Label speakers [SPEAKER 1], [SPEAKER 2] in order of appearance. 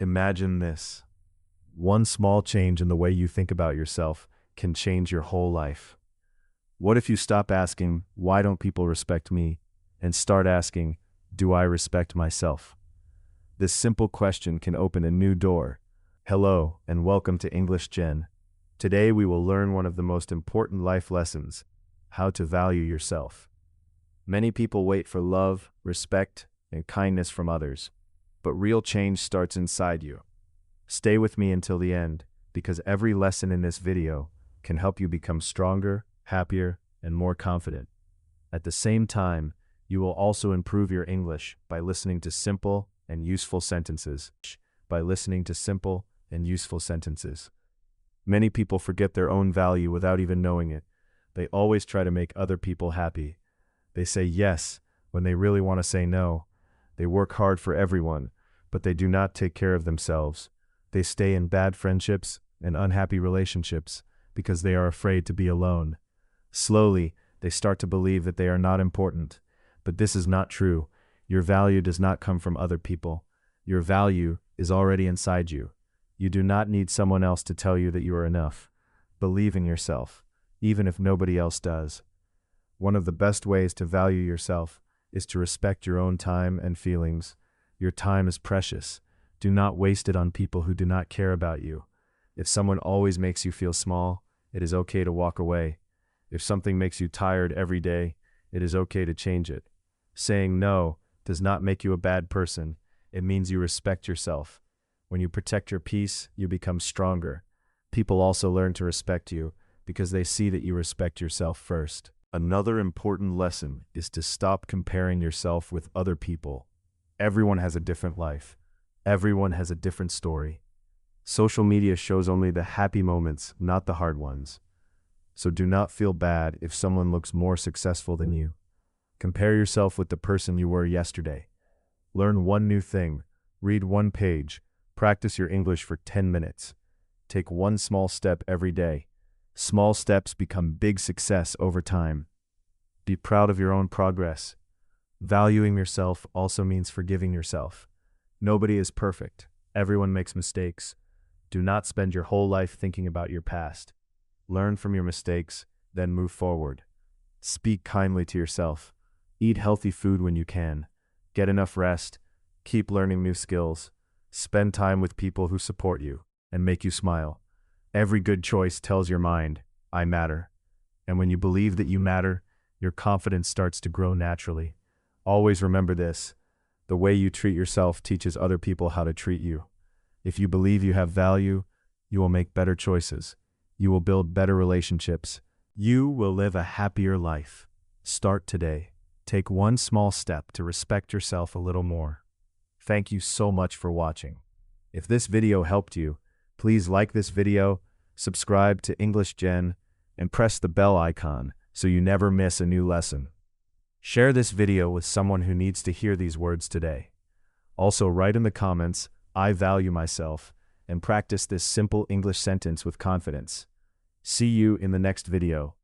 [SPEAKER 1] Imagine this. One small change in the way you think about yourself can change your whole life. What if you stop asking, why don't people respect me, and start asking, do I respect myself? This simple question can open a new door. Hello, and welcome to English Gen. Today we will learn one of the most important life lessons, how to value yourself. Many people wait for love, respect, and kindness from others, but real change starts inside you. Stay with me until the end, because every lesson in this video can help you become stronger, happier, and more confident. At the same time, you will also improve your English by listening to simple and useful sentences. Many people forget their own value without even knowing it. They always try to make other people happy. They say yes when they really want to say no. They work hard for everyone, but they do not take care of themselves. They stay in bad friendships and unhappy relationships because they are afraid to be alone. Slowly, they start to believe that they are not important. But this is not true. Your value does not come from other people. Your value is already inside you. You do not need someone else to tell you that you are enough. Believe in yourself, even if nobody else does. One of the best ways to value yourself is to respect your own time and feelings. Your time is precious. Do not waste it on people who do not care about you. If someone always makes you feel small, it is okay to walk away. If something makes you tired every day, it is okay to change it. Saying no does not make you a bad person. It means you respect yourself. When you protect your peace, you become stronger. People also learn to respect you because they see that you respect yourself first. Another important lesson is to stop comparing yourself with other people. Everyone has a different life. Everyone has a different story. Social media shows only the happy moments, not the hard ones. So do not feel bad if someone looks more successful than you. Compare yourself with the person you were yesterday. Learn one new thing, read one page, practice your English for 10 minutes. Take one small step every day. Small steps become big success over time. Be proud of your own progress. Valuing yourself also means forgiving yourself. Nobody is perfect. Everyone makes mistakes. Do not spend your whole life thinking about your past. Learn from your mistakes, then move forward. Speak kindly to yourself. Eat healthy food when you can. Get enough rest. Keep learning new skills. Spend time with people who support you and make you smile. Every good choice tells your mind, I matter. And when you believe that you matter, your confidence starts to grow naturally. Always remember this. The way you treat yourself teaches other people how to treat you. If you believe you have value, you will make better choices. You will build better relationships. You will live a happier life. Start today. Take one small step to respect yourself a little more. Thank you so much for watching. If this video helped you, please like this video, subscribe to English Gen, and press the bell icon so you never miss a new lesson. Share this video with someone who needs to hear these words today. Also, write in the comments, I value myself, and practice this simple English sentence with confidence. See you in the next video.